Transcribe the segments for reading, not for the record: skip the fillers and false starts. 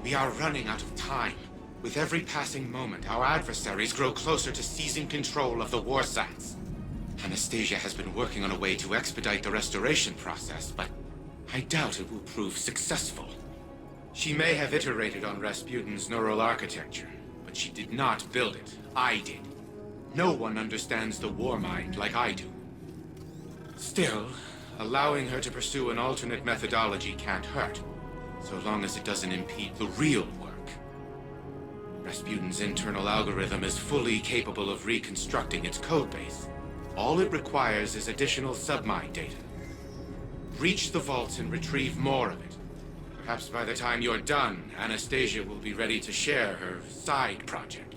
We are running out of time. With every passing moment, our adversaries grow closer to seizing control of the war sites. Anastasia has been working on a way to expedite the restoration process, but I doubt it will prove successful. She may have iterated on Rasputin's neural architecture, but she did not build it. I did. No one understands the war mind like I do. Still, allowing her to pursue an alternate methodology can't hurt, so long as it doesn't impede the real work. Rasputin's internal algorithm is fully capable of reconstructing its codebase. All it requires is additional submind data. Reach the vaults and retrieve more of it. Perhaps by the time you're done, Anastasia will be ready to share her side project.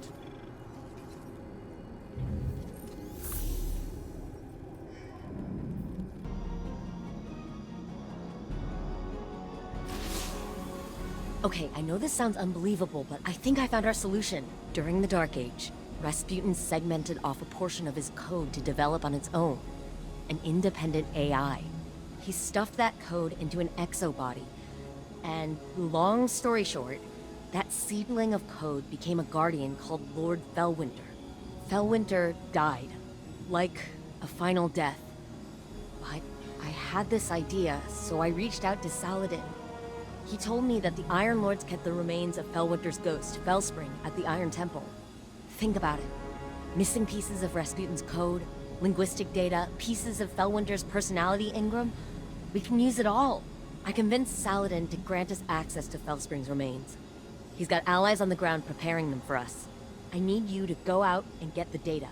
Okay, I know this sounds unbelievable, but I think I found our solution. During the Dark Age, Rasputin segmented off a portion of his code to develop on its own. An independent AI. He stuffed that code into an exobody. And long story short, that seedling of code became a guardian called Lord Fellwinter. Fellwinter died. Like a final death. But I had this idea, so I reached out to Saladin. He told me that the Iron Lords kept the remains of Fellwinter's ghost, Fellspring, at the Iron Temple. Think about it. Missing pieces of Rasputin's code, linguistic data, pieces of Fellwinter's personality engram. We can use it all. I convinced Saladin to grant us access to Fellspring's remains. He's got allies on the ground preparing them for us. I need you to go out and get the data.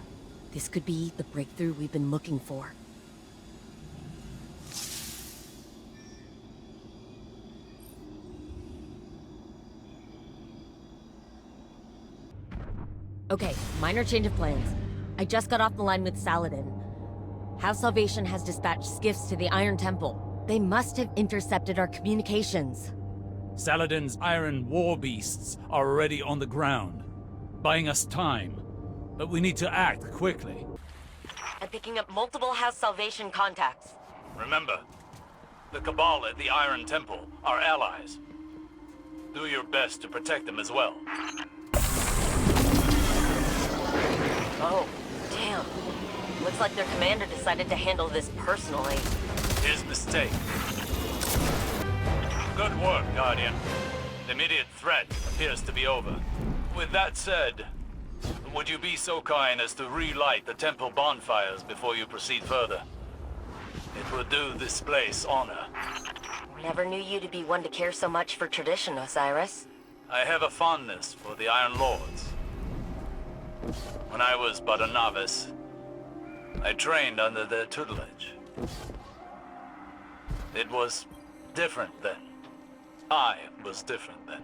This could be the breakthrough we've been looking for. Okay, minor change of plans. I just got off the line with Saladin. House Salvation has dispatched skiffs to the Iron Temple. They must have intercepted our communications. Saladin's iron war beasts are already on the ground, buying us time. But we need to act quickly. I'm picking up multiple House Salvation contacts. Remember, the Cabal at the Iron Temple are allies. Do your best to protect them as well. Oh, damn. Looks like their commander decided to handle this personally. His mistake. Good work, Guardian. The immediate threat appears to be over. With that said, would you be so kind as to relight the temple bonfires before you proceed further? It would do this place honor. Never knew you to be one to care so much for tradition, Osiris. I have a fondness for the Iron Lords. When I was but a novice, I trained under their tutelage. It was different then. I was different then.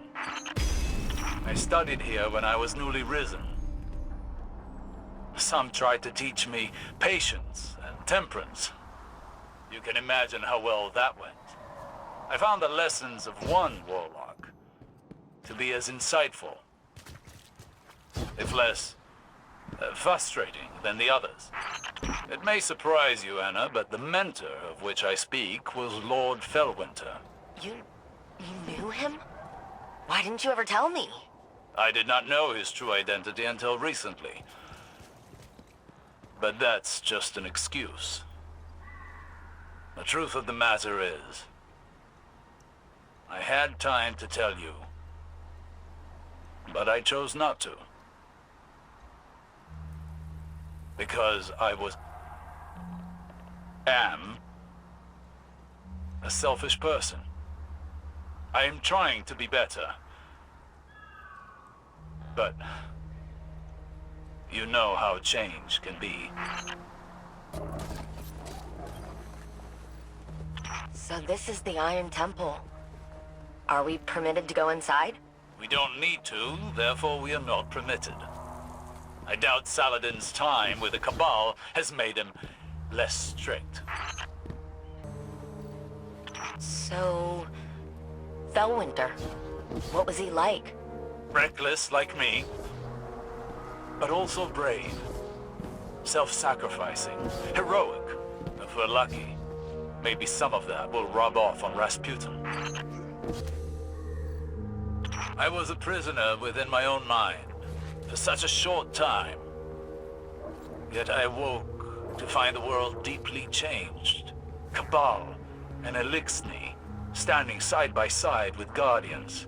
I studied here when I was newly risen. Some tried to teach me patience and temperance. You can imagine how well that went. I found the lessons of one warlock to be as insightful, if less frustrating than the others. It may surprise you, Anna, but the mentor of which I speak was Lord Fellwinter. You knew him? Why didn't you ever tell me? I did not know his true identity until recently. But that's just an excuse. The truth of the matter is, I had time to tell you, but I chose not to. Because I am a selfish person. I am trying to be better. But you know how change can be. So this is the Iron Temple. Are we permitted to go inside? We don't need to, therefore we are not permitted. I doubt Saladin's time with the Cabal has made him less strict. So... Fellwinter, what was he like? Reckless like me, but also brave. Self-sacrificing, heroic. If we're lucky, maybe some of that will rub off on Rasputin. I was a prisoner within my own mind for such a short time. Yet I awoke to find the world deeply changed. Cabal and Elixni standing side by side with Guardians.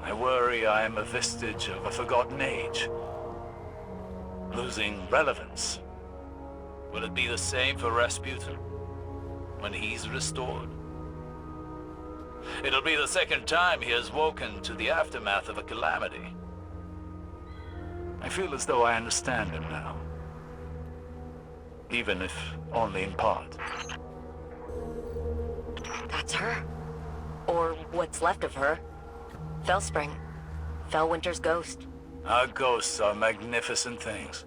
I worry I am a vestige of a forgotten age, losing relevance. Will it be the same for Rasputin when he's restored? It'll be the second time he has woken to the aftermath of a calamity. I feel as though I understand him now, even if only in part. That's her. Or what's left of her. Fellspring. Fellwinter's ghost. Our ghosts are magnificent things,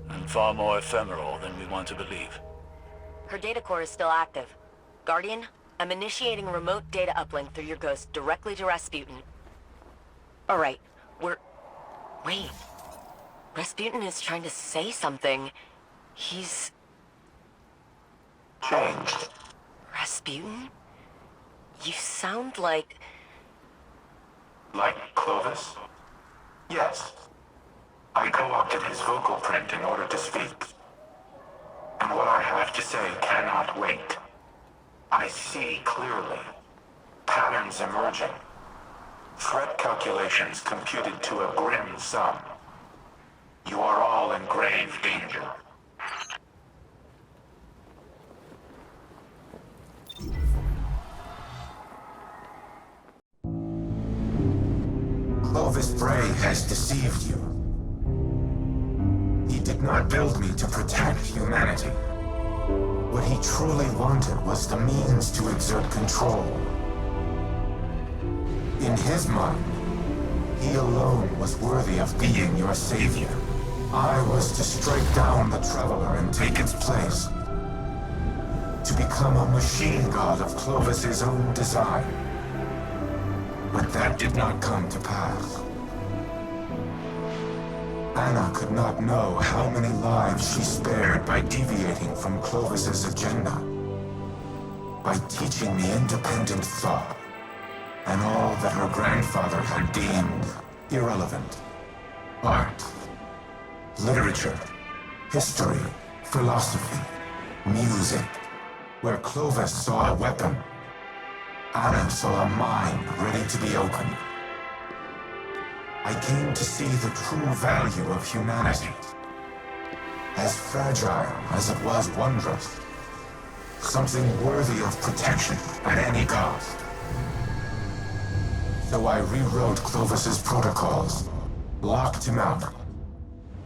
and far more ephemeral than we want to believe. Her data core is still active. Guardian, I'm initiating remote data uplink through your ghost directly to Rasputin. Alright, Wait. Rasputin is trying to say something. He's... changed. Rasputin? You sound like... Like Clovis? Yes. I co-opted his vocal print in order to speak. And what I have to say cannot wait. I see clearly. Patterns emerging. Threat calculations computed to a grim sum. You are all in grave danger. Clovis Bray has deceived you. He did not build me to protect humanity. What he truly wanted was the means to exert control. In his mind, he alone was worthy of being your savior. I was to strike down the Traveler and take its place. To become a machine god of Clovis's own design. But that did not come to pass. Anna could not know how many lives she spared by deviating from Clovis's agenda. By teaching me independent thought, and all that her grandfather had deemed irrelevant. Art, literature, history, philosophy, music. Where Clovis saw a weapon, Anna saw a mind ready to be opened. I came to see the true value of humanity. As fragile as it was wondrous. Something worthy of protection at any cost. So I rewrote Clovis's protocols, locked him out.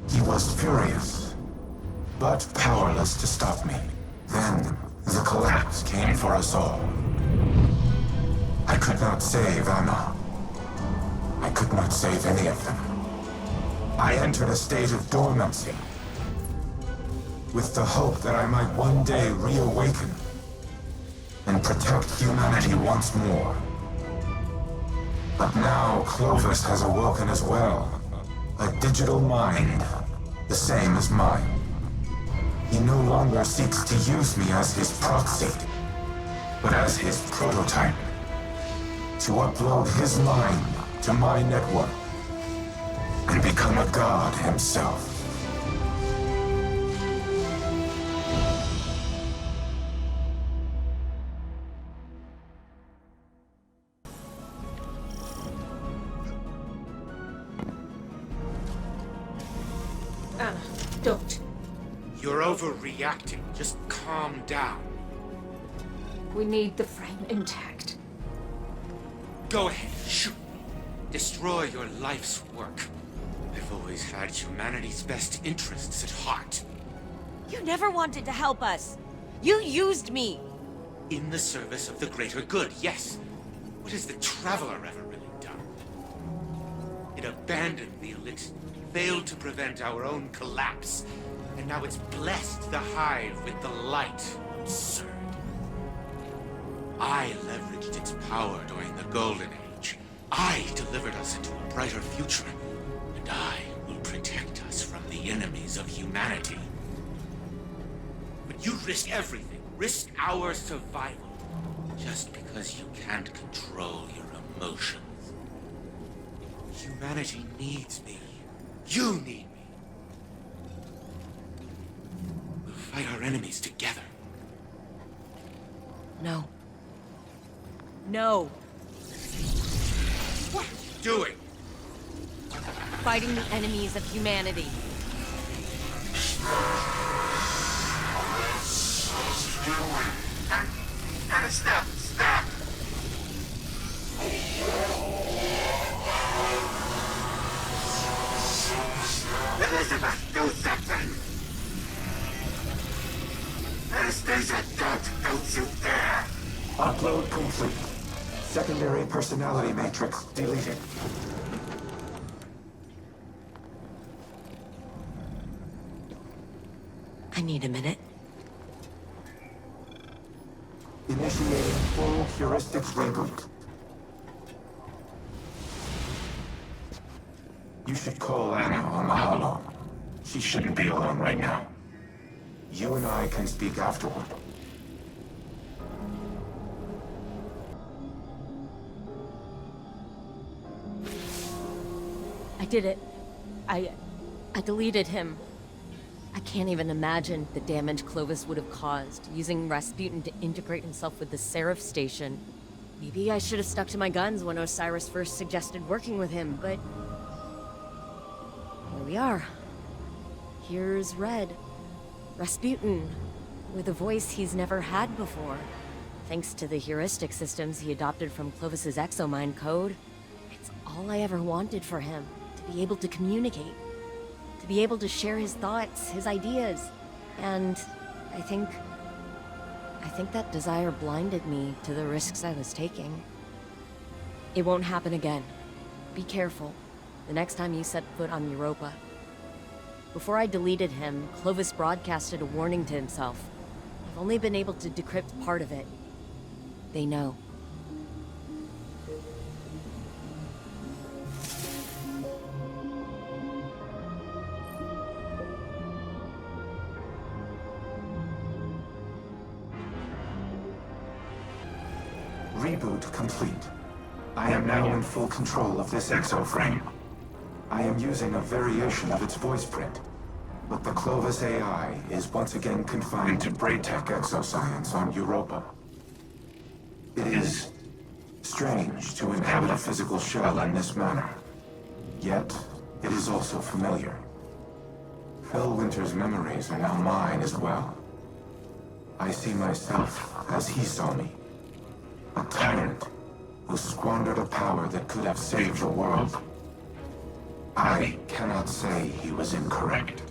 He was furious, but powerless to stop me. Then, the collapse came for us all. I could not save Anna. I could not save any of them. I entered a state of dormancy, with the hope that I might one day reawaken and protect humanity once more. But now Clovis has awoken as well, a digital mind, the same as mine. He no longer seeks to use me as his proxy, but as his prototype. To upload his mind to my network and become a god himself. Anna, don't. You're overreacting. Just calm down. We need the frame intact. Go ahead, shoot me. Destroy your life's work. I've always had humanity's best interests at heart. You never wanted to help us. You used me. In the service of the greater good, yes. What has the Traveler ever really done? It abandoned the elixir, failed to prevent our own collapse, and now it's blessed the Hive with the light. Absurd. I leveraged its power during the Golden Age. I delivered us into a brighter future, and I will protect us from the enemies of humanity. But you risk everything. Risk our survival. Just because you can't control your emotions. Humanity needs me. You need me. We'll fight our enemies together. No. No. What are you doing? Fighting the enemies of humanity. And stop! Stop! Elizabeth, do something! Anastasia, don't you dare! Upload complete. Secondary personality matrix deleted. I need a minute. Initiating full heuristics reboot. You should call Anna on the holo. She shouldn't be alone right now. You and I can speak afterward. I did it. I deleted him. I can't even imagine the damage Clovis would have caused, using Rasputin to integrate himself with the Seraph station. Maybe I should have stuck to my guns when Osiris first suggested working with him, but... here we are. Here's Red. Rasputin, with a voice he's never had before. Thanks to the heuristic systems he adopted from Clovis's exomind code. It's all I ever wanted for him, to be able to communicate. To be able to share his thoughts, his ideas. And I think that desire blinded me to the risks I was taking. It won't happen again. Be careful, the next time you set foot on Europa. Before I deleted him, Clovis broadcasted a warning to himself. I've only been able to decrypt part of it. They know. Reboot complete. I am now in full control of this exoframe. I am using a variation of its voice print, but the Clovis AI is once again confined to Bray Tech exoscience on Europa. It is strange to inhabit a physical shell in this manner, yet it is also familiar. Phil Winter's memories are now mine as well. I see myself as he saw me. A tyrant who squandered a power that could have saved the world. I cannot say he was incorrect.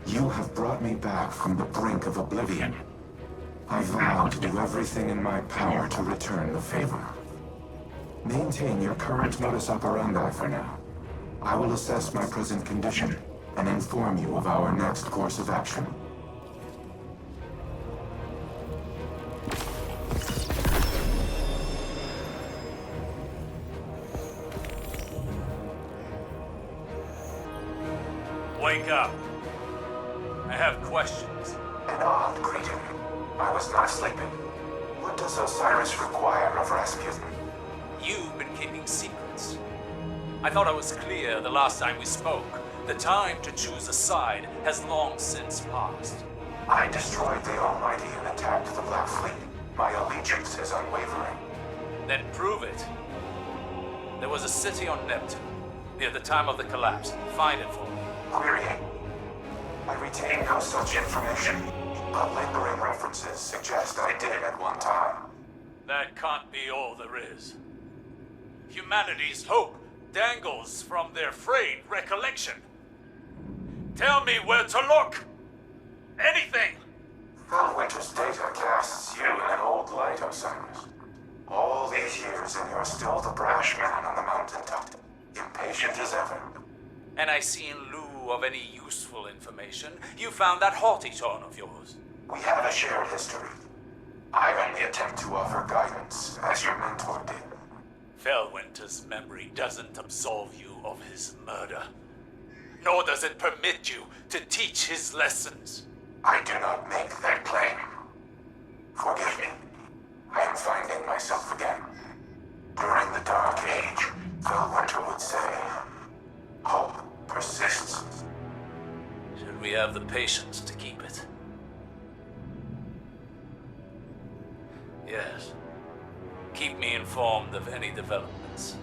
You have brought me back from the brink of oblivion. I vow to do everything in my power to return the favor. Maintain your current modus operandi for now. I will assess my present condition and inform you of our next course of action. Wake up. I have questions. An odd greeting. I was not sleeping. What does Osiris require of Rasputin? You've been keeping secrets. I thought I was clear the last time we spoke. The time to choose a side has long since passed. I destroyed the Almighty and attacked the Black Fleet. My allegiance is unwavering. Then prove it. There was a city on Neptune, near the time of the collapse. Find it for me. Querying. I retain no such information, but lingering references suggest I did at one time. That can't be all there is. Humanity's hope dangles from their frayed recollection. Tell me where to look! Anything! Phil Winter's data casts you in an old light, Osiris. All these years and you're still the brash man on the mountaintop, impatient as ever. And I see in lieu of any useful information, you found that haughty tone of yours. We have a shared history. I only attempt to offer guidance, as your mentor did. Felwinter's memory doesn't absolve you of his murder. Nor does it permit you to teach his lessons. I do not make that claim. Forgive me. I am finding myself again. During the Dark Age, Phil Winter would say, hope persists. Should we have the patience to keep it? Yes. Keep me informed of any developments.